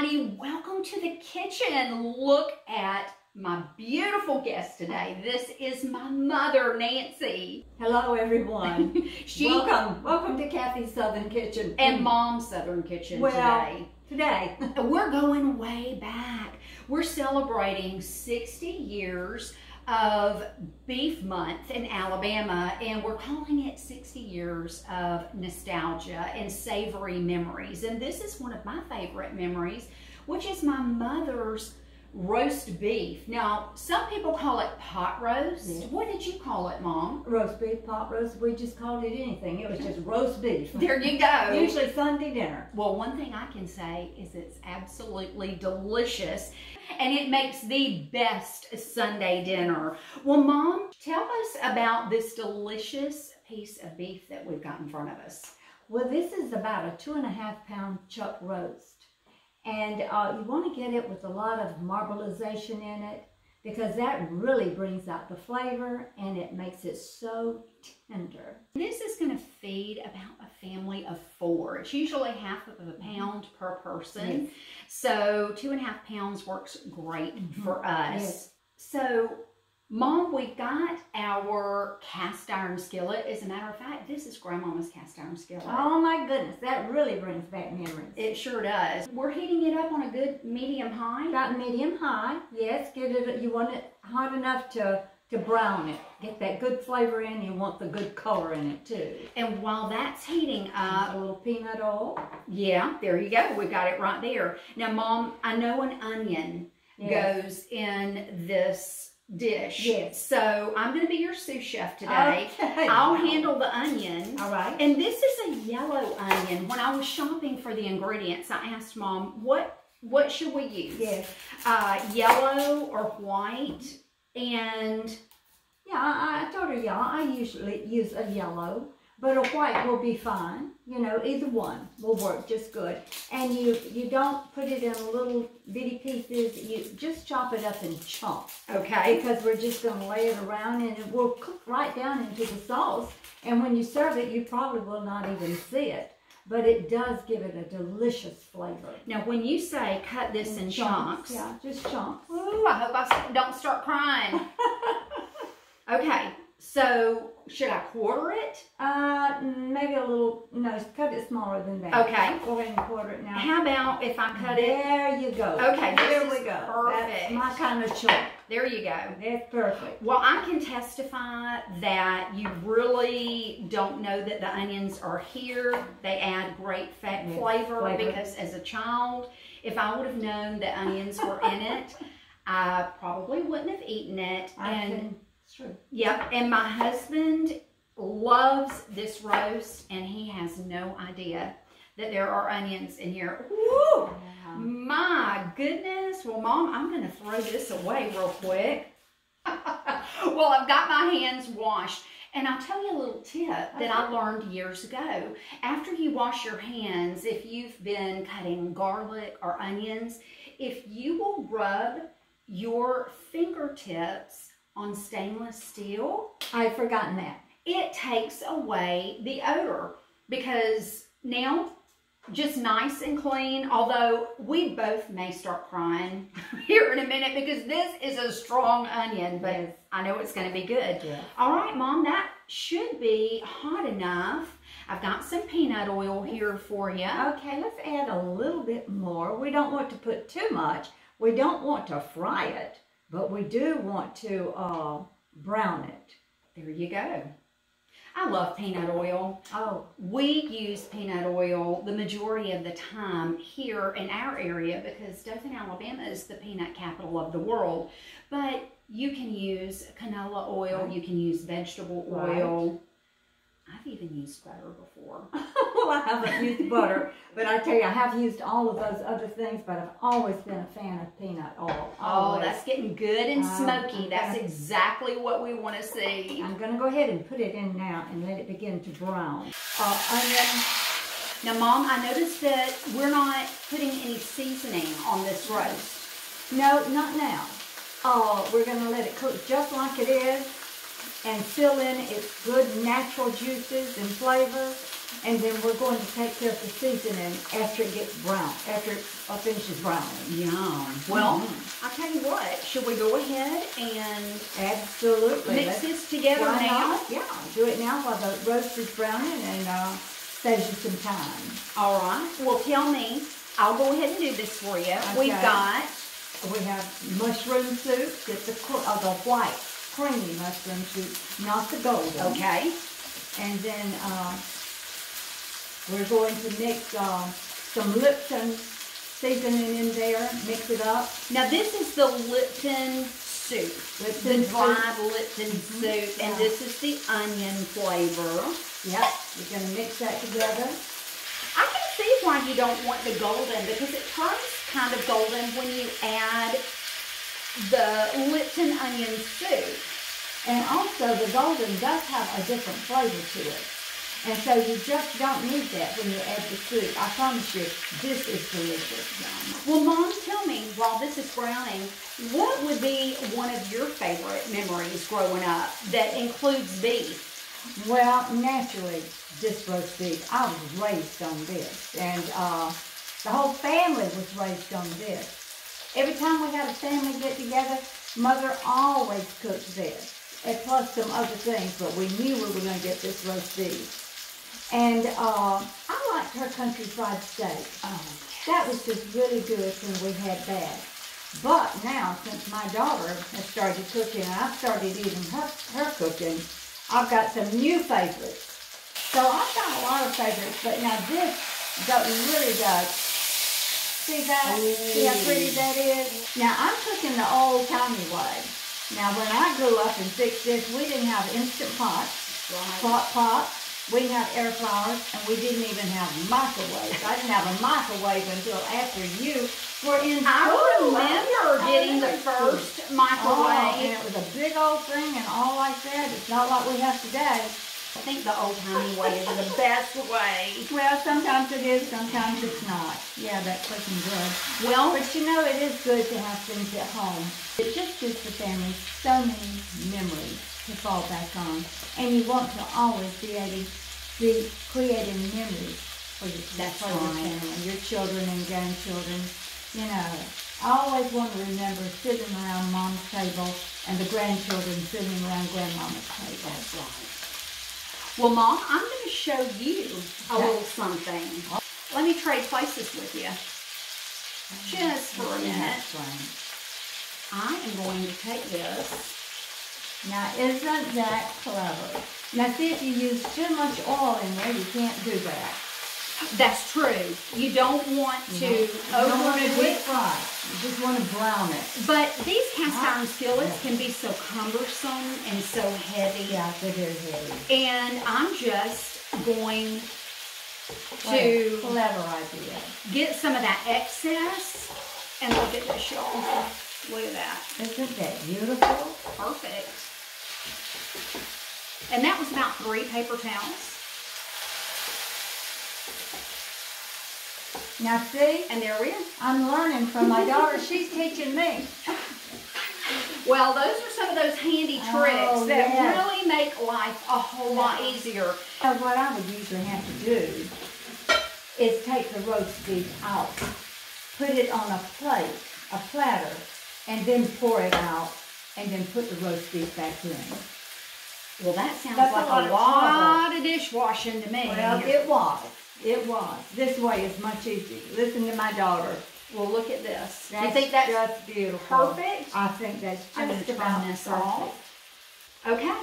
everybody. Welcome to the kitchen. Look at my beautiful guest today. This is my mother, Nancy. Hello, everyone. Welcome to Kathy's Southern Kitchen. And Mom's Southern Kitchen today. We're going way back. We're celebrating 60 years of Beef Month in Alabama, and we're calling it 60 years of nostalgia and savory memories. And this is one of my favorite memories, which is my mother's roast beef. Now, some people call it pot roast. Yeah. What did you call it, Mom? Roast beef, pot roast. We just called it anything. It was just roast beef. There you go. Usually Sunday dinner. Well, one thing I can say is it's absolutely delicious, and it makes the best Sunday dinner. Well, Mom, tell us about this delicious piece of beef that we've got in front of us. Well, this is about a 2.5-pound chuck roast. And you want to get it with a lot of marbleization in it, because that really brings out the flavor and it makes it so tender. This is going to feed about a family of 4. It's usually half of a pound per person. Yes. So 2.5 pounds works great for us. Yes. So, Mom, we've got our cast iron skillet. As a matter of fact, this is Grandmama's cast iron skillet. Oh my goodness, that really brings back memories. It sure does. We're heating it up on a good medium high. About medium high, yes. Get it. You want it hot enough to brown it. Get that good flavor in. You want the good color in it too. And while that's heating up, a little peanut oil. Yeah, there you go. We got it right there. Now, Mom, I know an onion goes in this dish. Yes. So I'm going to be your sous chef today. Okay. I'll handle the onion. All right. And this is a yellow onion. When I was shopping for the ingredients, I asked Mom, what should we use? Yes. Yellow or white? And yeah, I told her yellow. I usually use a yellow, but a white will be fine. You know, either one will work just good. And you don't put it in little bitty pieces. You just chop it up in chunks. Okay. Because we're just going to lay it around and it will cook right down into the sauce. And when you serve it, you probably will not even see it. But it does give it a delicious flavor. Now, when you say cut this in chunks. Yeah, just chunks. Ooh, I hope I don't start crying. Okay. So, should I quarter it? Maybe a little, no, cut it smaller than that. Okay. Go ahead and quarter it now. How about if I cut it? There you go. Okay, there this we is go. Perfect. That's my kind of chunk. There you go. That's perfect. Well, I can testify that you really don't know that the onions are here. They add great flavor because as a child, if I would have known that onions were in it, I probably wouldn't have eaten it. It's true. Yep, and my husband loves this roast, and he has no idea that there are onions in here. Woo! Yeah. My goodness. Well, Mom, I'm going to throw this away real quick. Well, I've got my hands washed. And I'll tell you a little tip that I learned years ago. After you wash your hands, if you've been cutting garlic or onions, if you will rub your fingertips on stainless steel. I'd forgotten that. It takes away the odor, because now, just nice and clean, although we both may start crying here in a minute because this is a strong onion, but I know it's going to be good. Yeah. All right, Mom, that should be hot enough. I've got some peanut oil here for you. Okay, let's add a little bit more. We don't want to put too much. We don't want to fry it, but we do want to brown it. There you go. I love peanut oil. Oh. We use peanut oil the majority of the time here in our area because Dothan, Alabama is the peanut capital of the world. But you can use canola oil, you can use vegetable oil. I've even used butter before. Well, I haven't used butter, but I tell you, I have used all of those other things, but I've always been a fan of peanut oil. Oh, that's getting good and smoky. That's exactly what we want to see. I'm going to go ahead and put it in now and let it begin to brown. Onion. Now, Mom, I noticed that we're not putting any seasoning on this roast. No, not now. We're going to let it cook just like it is. and fill in its good natural juices and flavor. And then we're going to take care of the seasoning after it gets brown, after it finishes browning. Yum. Well, I'll tell you what, should we go ahead and absolutely mix this together now? Yeah, do it now while the roast is browning and saves you some time. All right. Well, tell me, I'll go ahead and do this for you. Okay. We have mushroom soup. It's the white, creamy mushroom soup, not the golden. Okay. And then we're going to mix some Lipton seasoning in there, mix it up. Now this is the Lipton soup, the dried Lipton soup, and this is the onion flavor. Yep, you're going to mix that together. I can see why you don't want the golden, because it turns kind of golden when you add the Lipton onion soup. And also the golden does have a different flavor to it. And so you just don't need that when you add the soup. I promise you, this is delicious. Well, Mom, tell me, while this is browning, what would be one of your favorite memories growing up that includes beef? Well, naturally, this roast beef. I was raised on this. And the whole family was raised on this. Every time we had a family get together, Mother always cooked this. And plus some other things, but we knew we were going to get this roast beef. And I liked her country fried steak. Oh, that was just really good when we had that. But now, since my daughter has started cooking and I've started eating her cooking, I've got some new favorites. So I've got a lot of favorites, but now this really does. See that? Ooh. See how pretty that is? Now I'm cooking the old-timey way. Now when I grew up and fixed this, we didn't have instant pots, crock pots. We didn't have air fryers, and we didn't even have microwaves. I didn't have a microwave until after you were in school. I remember getting the first microwave. And it was a big old thing and all like that. It's not like we have today. I think the old-timey way is the best way. Well, sometimes it is, sometimes it's not. Yeah, that's looking good. Well, but you know, it is good to have things at home. It just gives the family so many memories to fall back on. And you want to always be creating memories for your family, your children and grandchildren. You know, I always want to remember sitting around Mom's table and the grandchildren sitting around Grandmama's table. That's right. Well, Mom, I'm going to show you a little something. Let me trade places with you. Just for a minute. I am going to take this. Now, isn't that clever? Now, see, if you use too much oil in there, you can't do that. That's true. You don't want to overdo it. Fry. You just want to brown it. But these cast iron skillets can be so cumbersome and so heavy. Yeah, they're very heavy. And I'm just going to clever idea. Get some of that excess. And look at this, y'all. Look at that. Isn't that beautiful? Perfect. And that was about 3 paper towels. Now see, and there we are. I'm learning from my daughter. She's teaching me. Well, those are some of those handy tricks that really make life a whole lot easier. So what I would usually have to do is take the roast beef out, put it on a plate, a platter, and then pour it out, and then put the roast beef back in. Well, that sounds like a lot of dishwashing to me. Well, it was. It was. This way is much easier. Listen to my daughter. Well, look at this. That's you think that's just beautiful? Perfect? I think that's I'm going just to about turn this perfect. off. Okay.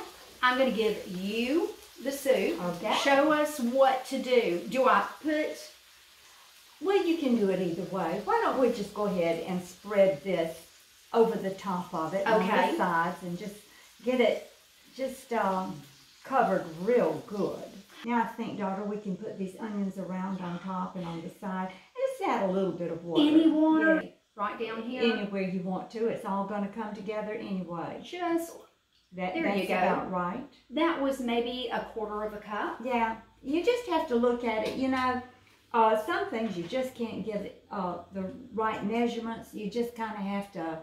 I'm going to give you the soup. Okay. Show us what to do. Do I put... Well, you can do it either way. Why don't we just go ahead and spread this over the top of it, on the sides, and just get it covered real good. Now I think, daughter, we can put these onions around on top and on the side. Just add a little bit of water. Any water? Yeah. Right down here? Anywhere you want to. It's all going to come together anyway. Just, that's you go. About right. That was maybe 1/4 cup. Yeah. You just have to look at it. You know, some things you just can't give the right measurements. You just kind of have to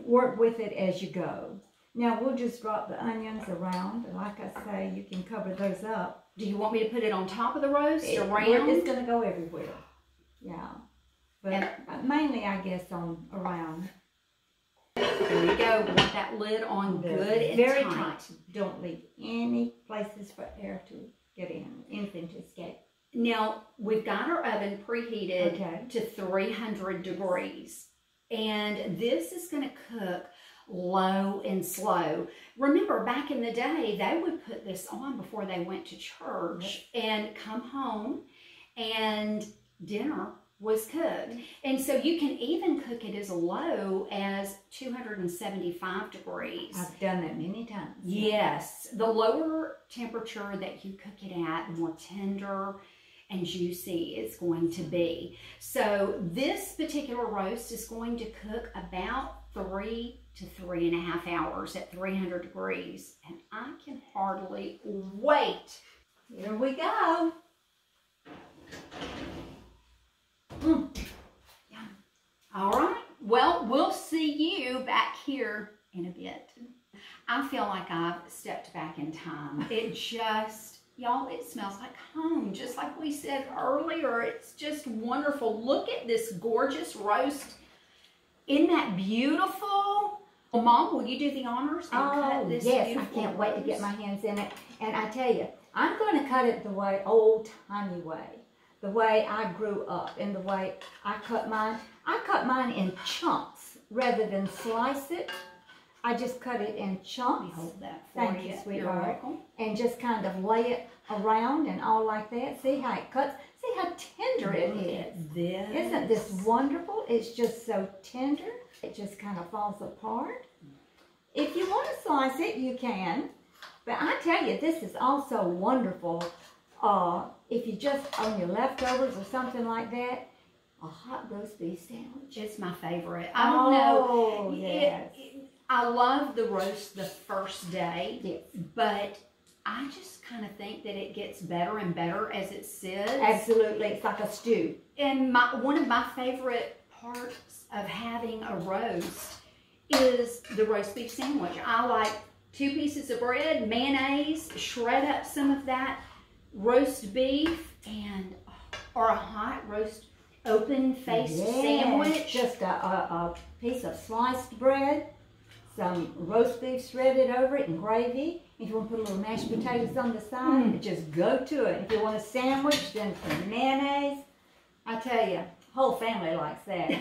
work with it as you go. Now we'll just drop the onions around. And like I say, you can cover those up. Do you want me to put it on top of the roast, around? It's going to go everywhere. Yeah. But mainly, I guess, on around. There you go. Want that lid on good and very tight. Don't leave any places for air to get in, anything to escape. Now, we've got our oven preheated to 300 degrees. And this is going to cook low and slow. Remember, back in the day, they would put this on before they went to church and come home, and dinner was cooked. And so you can even cook it as low as 275 degrees. I've done that many times. Yes. The lower temperature that you cook it at, the more tender and juicy it's going to be. So this particular roast is going to cook about 3 to 3.5 hours at 300 degrees. And I can hardly wait. Here we go. All right. Well, we'll see you back here in a bit. I feel like I've stepped back in time. It just, y'all, it smells like home. Just like we said earlier, it's just wonderful. Look at this gorgeous roast. Isn't that beautiful? Well, Mom, will you do the honors and cut this beautiful I can't wait to roast? get my hands in it. And I tell you, I'm going to cut it the way, old-timey way. The way I grew up and the way I cut mine. I cut mine in chunks rather than slice it. I just cut it in chunks. Let me hold that for Thank you, sweetheart. You're welcome. And just kind of lay it around and all like that. See how it cuts? See how tender it is. Isn't this wonderful? It's just so tender. It just kind of falls apart. If you want to slice it, you can. But I tell you, this is also wonderful. If you just, on your leftovers or something like that, a hot roast beef sandwich. It's my favorite. I don't know. Oh, yes. I love the roast the first day. Yes. But I just kind of think that it gets better and better as it sits. Absolutely. It's like a stew. And one of my favorite parts of having a roast is the roast beef sandwich. I like 2 pieces of bread, mayonnaise, shred up some of that roast beef, and or a hot roast open-faced sandwich. Just a piece of sliced bread, some roast beef shredded over it, and gravy. If you want to put a little mashed potatoes on the side, just go to it. If you want a sandwich, then some mayonnaise. I tell you, whole family likes that.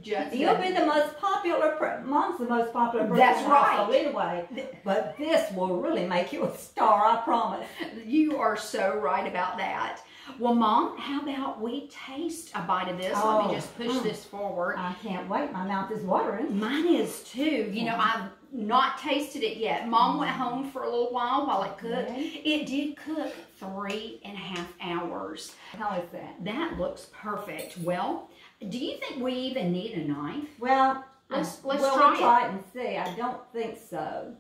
You'll be the most popular, Mom's the most popular person. That's right. Anyway, but this will really make you a star, I promise. You are so right about that. Well, Mom, how about we taste a bite of this? Let me just push this forward. I can't wait. My mouth is watering. Mine is too. You know, I've not tasted it yet. Mom went home for a little while it cooked. It did cook 3.5 hours. How is that? That looks perfect. Well, do you think we even need a knife? Well, let's we'll try it and see. I don't think so.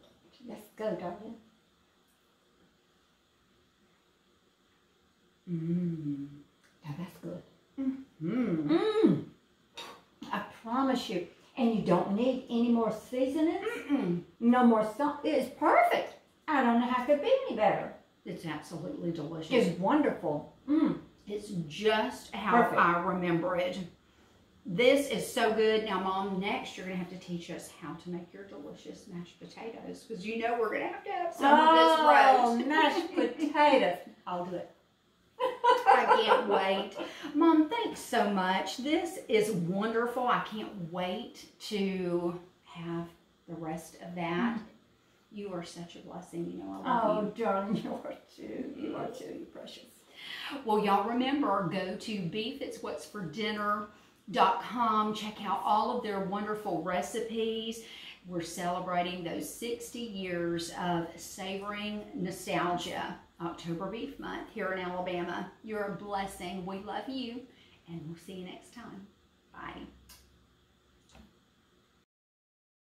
Let's go, darling. Now that's good. I promise you. And you don't need any more seasonings. No more salt. It's perfect. I don't know how it could be any better. It's absolutely delicious. It's wonderful. It's just how I remember it. This is so good. Now, Mom, next you're going to have to teach us how to make your delicious mashed potatoes, because you know we're going to have some of this roast. Mashed potatoes. I'll do it. I can't wait. Mom, thanks so much. This is wonderful. I can't wait to have the rest of that. You are such a blessing. You know I love you. Oh, darling, you are too. You are too. You're precious. Well, y'all remember, go to beefitswhatsfordinner.com. Check out all of their wonderful recipes. We're celebrating those 60 years of savoring nostalgia. October Beef Month here in Alabama. You're a blessing. We love you, and we'll see you next time. Bye.